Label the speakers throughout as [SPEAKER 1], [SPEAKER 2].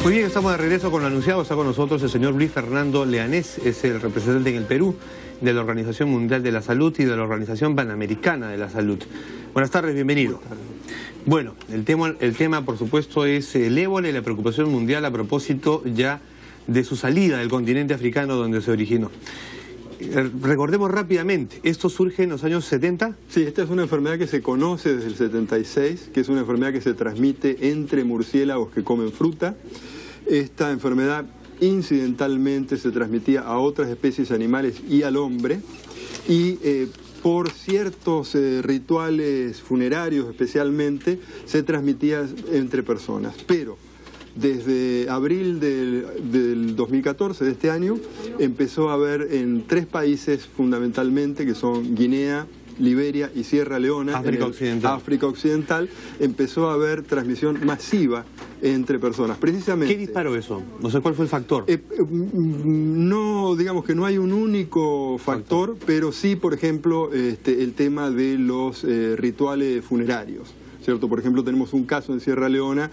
[SPEAKER 1] Muy bien, estamos de regreso con lo anunciado. Está con nosotros el señor Luis Fernando Leanés, es el representante en el Perú de la Organización Mundial de la Salud y de la Organización Panamericana de la Salud. Buenas tardes, bienvenido. Bueno, el tema por supuesto es el ébola y la preocupación mundial a propósito ya de su salida del continente africano donde se originó. Recordemos rápidamente, ¿esto surge en los años 70?
[SPEAKER 2] Sí, esta es una enfermedad que se conoce desde el 76, que es una enfermedad que se transmite entre murciélagos que comen fruta. Esta enfermedad incidentalmente se transmitía a otras especies animales y al hombre, y por ciertos rituales funerarios especialmente se transmitía entre personas. Pero desde abril del 2014, de este año, empezó a haber en 3 países fundamentalmente, que son Guinea, Liberia y Sierra Leona, África Occidental, empezó a haber transmisión masiva entre personas. Precisamente.
[SPEAKER 1] ¿Qué disparó eso? No sé cuál fue el factor.
[SPEAKER 2] No, digamos que no hay un único factor, pero sí, por ejemplo, el tema de los rituales funerarios, ¿cierto? Por ejemplo, tenemos un caso en Sierra Leona,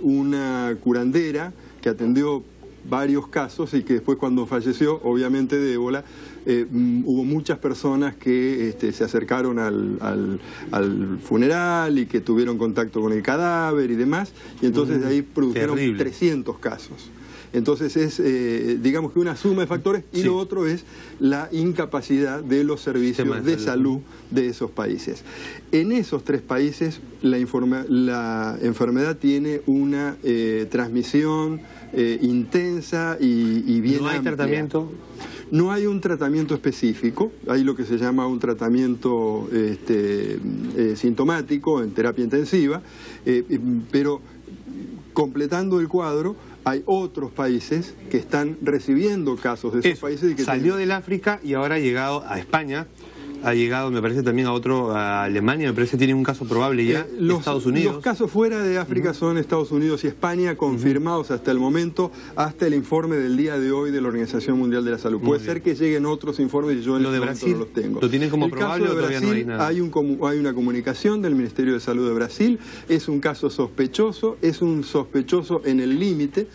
[SPEAKER 2] una curandera que atendió varios casos y que después, cuando falleció, obviamente de ébola, hubo muchas personas que se acercaron al funeral y que tuvieron contacto con el cadáver y demás, y entonces de ahí produjeron 300 casos. Entonces es, digamos que una suma de factores, y lo otro es la incapacidad de los servicios de salud de esos países. En esos 3 países la enfermedad tiene una transmisión intensa y bien amplia.
[SPEAKER 1] ¿No hay tratamiento?
[SPEAKER 2] No hay un tratamiento específico, hay lo que se llama un tratamiento sintomático en terapia intensiva, pero completando el cuadro, hay otros países que están recibiendo casos de esos países. Y que
[SPEAKER 1] salió del África y ahora ha llegado a España, ha llegado, me parece, también a Alemania, me parece que tiene un caso probable ya, Estados Unidos.
[SPEAKER 2] Los casos fuera de África son Estados Unidos y España, confirmados hasta el momento, hasta el informe del día de hoy de la Organización Mundial de la Salud. Puede ser que lleguen otros informes y yo en este momento no los tengo.
[SPEAKER 1] ¿Lo tienen como probable o todavía no hay nada?
[SPEAKER 2] Hay una comunicación del Ministerio de Salud de Brasil, es un caso sospechoso, es un sospechoso en el límite,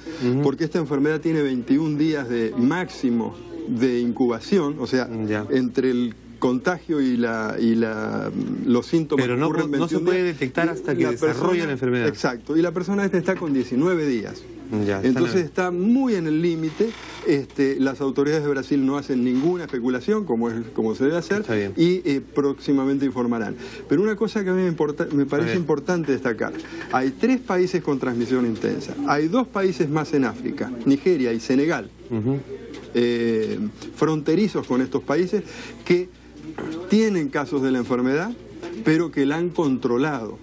[SPEAKER 2] porque esta enfermedad tiene 21 días de máximo de incubación, o sea, entre el contagio y los síntomas.
[SPEAKER 1] Pero no se puede detectar hasta que desarrolla la enfermedad.
[SPEAKER 2] Exacto, y la persona está con 19 días. Entonces está muy en el límite. Las autoridades de Brasil no hacen ninguna especulación, como se debe hacer, y próximamente informarán. Pero una cosa que a mí me parece importante destacar: hay 3 países con transmisión intensa, hay 2 países más en África, Nigeria y Senegal, fronterizos con estos países, que tienen casos de la enfermedad, pero que la han controlado.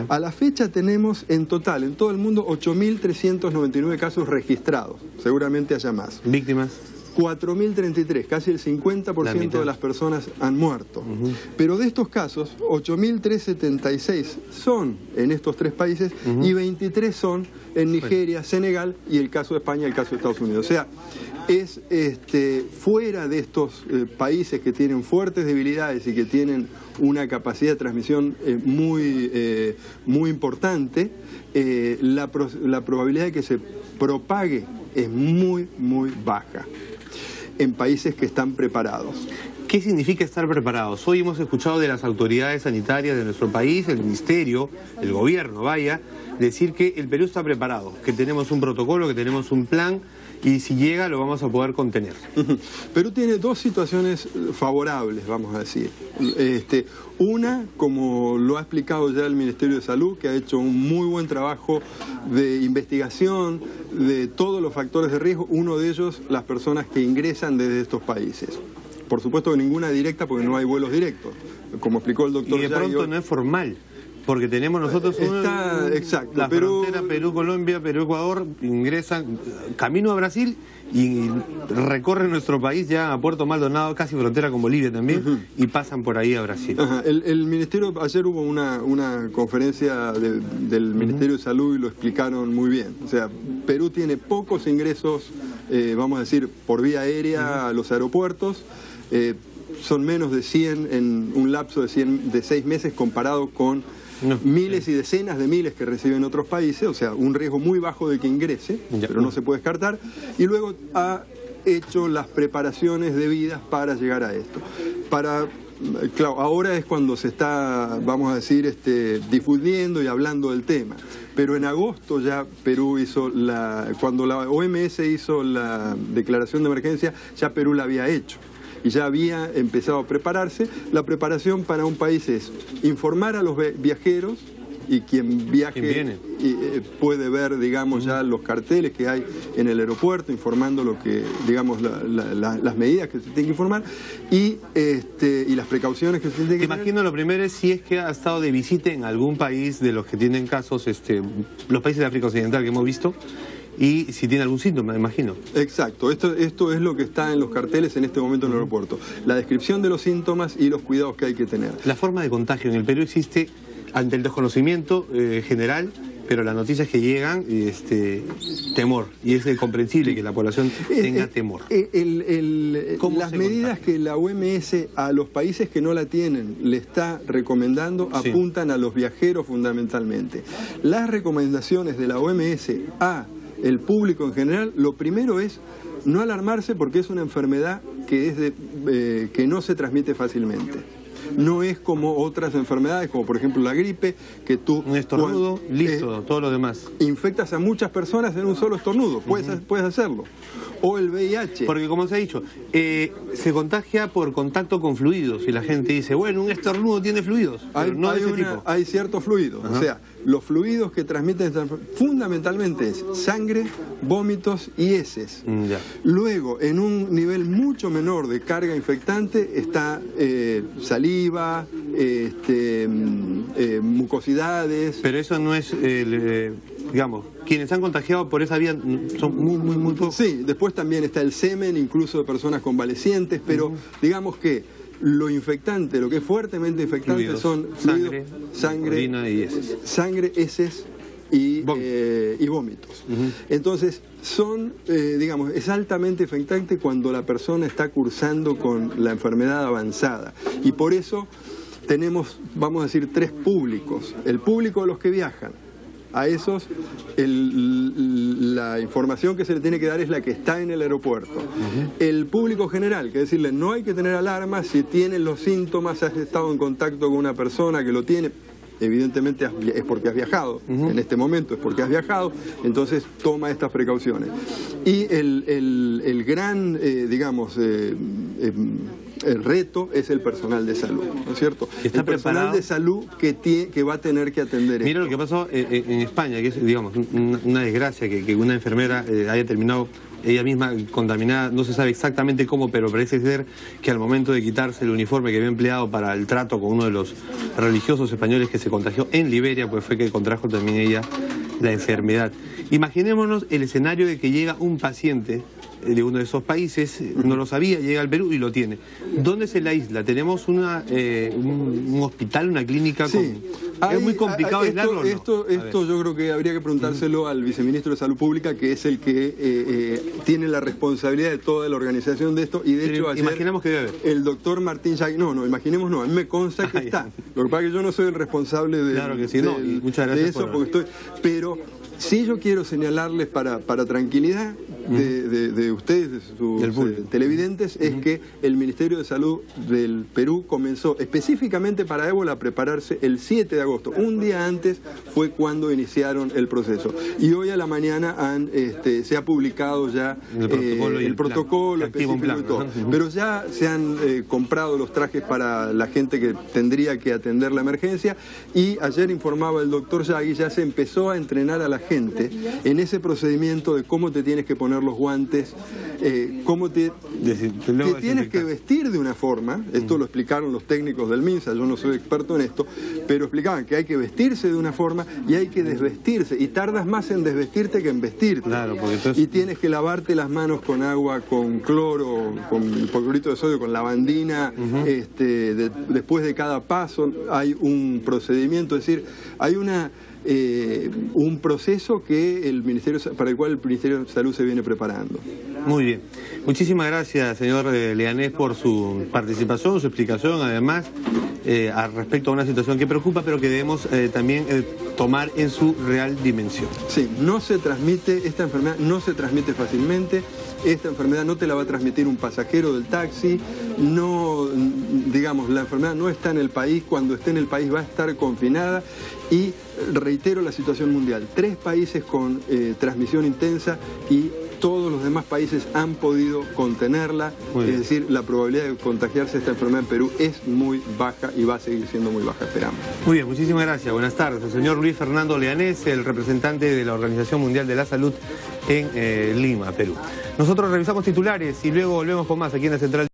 [SPEAKER 2] A la fecha tenemos en total, en todo el mundo, 8.399 casos registrados. Seguramente haya más.
[SPEAKER 1] ¿Víctimas?
[SPEAKER 2] 4.033, casi el 50% de las personas han muerto. Pero de estos casos, 8.376 son en estos 3 países y 23 son en Nigeria, Senegal, y el caso de España y el caso de Estados Unidos. O sea, es fuera de estos países que tienen fuertes debilidades y que tienen una capacidad de transmisión muy importante, la probabilidad de que se propague es muy baja en países que están preparados.
[SPEAKER 1] ¿Qué significa estar preparados? Hoy hemos escuchado de las autoridades sanitarias de nuestro país, el ministerio, el gobierno, decir que el Perú está preparado, que tenemos un protocolo, que tenemos un plan, y si llega lo vamos a poder contener.
[SPEAKER 2] Perú tiene 2 situaciones favorables, vamos a decir. Una, como lo ha explicado ya el Ministerio de Salud, que ha hecho un muy buen trabajo de investigación de todos los factores de riesgo, uno de ellos las personas que ingresan desde estos países. Por supuesto que ninguna directa, porque no hay vuelos directos, como explicó el doctor.
[SPEAKER 1] Y de pronto no es formal, porque tenemos nosotros la frontera Perú-Colombia, Perú-Ecuador, ingresan camino a Brasil y recorren nuestro país ya a Puerto Maldonado, casi frontera con Bolivia también, y pasan por ahí a Brasil.
[SPEAKER 2] El Ministerio, ayer hubo una conferencia del Ministerio de Salud y lo explicaron muy bien. O sea, Perú tiene pocos ingresos, vamos a decir, por vía aérea a los aeropuertos. Son menos de 100 en un lapso de 6 meses comparado con
[SPEAKER 1] No.
[SPEAKER 2] miles y decenas de miles que reciben otros países, o sea, un riesgo muy bajo de que ingrese, pero no se puede descartar, y luego ha hecho las preparaciones debidas para llegar a esto. Claro, ahora es cuando se está, vamos a decir, difundiendo y hablando del tema. Pero en agosto ya Perú hizo cuando la OMS hizo la declaración de emergencia, ya Perú la había hecho. Y ya había empezado a prepararse. La preparación para un país es informar a los viajeros, y quien viaje puede ver, digamos, ya los carteles que hay en el aeropuerto informando lo que, digamos, las medidas que se tienen que informar y las precauciones que se tienen que tener.
[SPEAKER 1] Imagino lo primero es si es que ha estado de visita en algún país de los que tienen casos, los países de África Occidental que hemos visto, y si tiene algún síntoma, me imagino.
[SPEAKER 2] Exacto, esto es lo que está en los carteles en este momento en el aeropuerto. La descripción de los síntomas y los cuidados que hay que tener.
[SPEAKER 1] La forma de contagio en el Perú existe ante el desconocimiento general, pero las noticias que llegan, temor, y es comprensible que la población tenga temor.
[SPEAKER 2] Las medidas que la OMS a los países que no la tienen le está recomendando apuntan a los viajeros fundamentalmente. Las recomendaciones de la OMS a el público en general, lo primero es no alarmarse porque es una enfermedad que no se transmite fácilmente. No es como otras enfermedades, como por ejemplo la gripe, que tú...
[SPEAKER 1] Un estornudo, listo, todo lo demás.
[SPEAKER 2] Infectas a muchas personas en un solo estornudo, puedes hacerlo. O el VIH.
[SPEAKER 1] Porque como se ha dicho, se contagia por contacto con fluidos, y la gente dice, bueno, un estornudo tiene fluidos, pero no de ese tipo.
[SPEAKER 2] Hay ciertos fluidos, o sea, los fluidos que transmiten fundamentalmente es sangre, vómitos y heces. Luego, en un nivel mucho menor de carga infectante, está saliva, mucosidades.
[SPEAKER 1] Pero eso no es, digamos, quienes han contagiado por esa vía son muy pocos.
[SPEAKER 2] Sí, después también está el semen, incluso de personas convalecientes, pero digamos que lo infectante, lo que es fuertemente infectante fluidos, son fluidos, sangre,
[SPEAKER 1] orina y heces.
[SPEAKER 2] Sangre, heces y vómitos. Entonces, digamos, es altamente infectante cuando la persona está cursando con la enfermedad avanzada. Y por eso tenemos, vamos a decir, tres públicos. El público de los que viajan. A esos, la información que se le tiene que dar es la que está en el aeropuerto. El público general, que decirle, no hay que tener alarma si tienes los síntomas, has estado en contacto con una persona que lo tiene, evidentemente es porque has viajado, en este momento es porque has viajado, entonces toma estas precauciones. Y el gran, digamos, el reto es el personal de salud, ¿no es cierto? El personal de salud que va a tener que atender
[SPEAKER 1] esto. Mira lo que pasó en España, que es, digamos, una desgracia que una enfermera haya terminado ella misma contaminada, no se sabe exactamente cómo, pero parece ser que al momento de quitarse el uniforme que había empleado para el trato con uno de los religiosos españoles que se contagió en Liberia, pues fue que contrajo también ella la enfermedad. Imaginémonos el escenario de que llega un paciente de uno de esos países, no lo sabía, llega al Perú y lo tiene. ¿Dónde se la isla? ¿Tenemos un hospital, una clínica? Es muy complicado aislarlo, ¿no?
[SPEAKER 2] Esto yo creo que habría que preguntárselo al viceministro de Salud Pública, que es el que tiene la responsabilidad de toda la organización de esto, y de hecho ayer
[SPEAKER 1] imaginemos que debe haber.
[SPEAKER 2] El doctor Martín Yagui, no, imaginemos no, a mí me consta que está. Lo que pasa es que yo no soy el responsable de,
[SPEAKER 1] claro que sí, muchas gracias
[SPEAKER 2] de eso, porque pero sí yo quiero señalarles para tranquilidad de ustedes, de sus televidentes, es que el Ministerio de Salud del Perú comenzó específicamente para ébola a prepararse el 7 de agosto. Un día antes fue cuando iniciaron el proceso. Y hoy a la mañana se ha publicado ya el protocolo específico y todo. Pero ya se han comprado los trajes para la gente que tendría que atender la emergencia, y ayer informaba el doctor Yagui, ya se empezó a entrenar a la gente en ese procedimiento de cómo te tienes que poner los guantes, cómo te tienes que vestir de una forma. Esto lo explicaron los técnicos del MINSA, yo no soy experto en esto, pero explicaban que hay que vestirse de una forma y hay que desvestirse, y tardas más en desvestirte que en vestirte.
[SPEAKER 1] Claro, porque entonces...
[SPEAKER 2] Y tienes que lavarte las manos con agua, con cloro, con hipoclorito de sodio, con lavandina, después de cada paso hay un procedimiento, es decir, hay un proceso para el cual el Ministerio de Salud se viene preparando.
[SPEAKER 1] Muy bien. Muchísimas gracias, señor Leanés, por su participación, su explicación, además. respecto a una situación que preocupa, pero que debemos también tomar en su real dimensión.
[SPEAKER 2] Sí, esta enfermedad no se transmite fácilmente, esta enfermedad no te la va a transmitir un pasajero del taxi, no, digamos, la enfermedad no está en el país, cuando esté en el país va a estar confinada y reitero la situación mundial, 3 países con transmisión intensa y todos los demás países han podido contenerla, es decir, la probabilidad de contagiarse esta enfermedad en Perú es muy baja y va a seguir siendo muy baja, esperamos.
[SPEAKER 1] Muy bien, muchísimas gracias. Buenas tardes. El señor Luis Fernando Leanés, el representante de la Organización Mundial de la Salud en Lima, Perú. Nosotros revisamos titulares y luego volvemos con más aquí en la Central.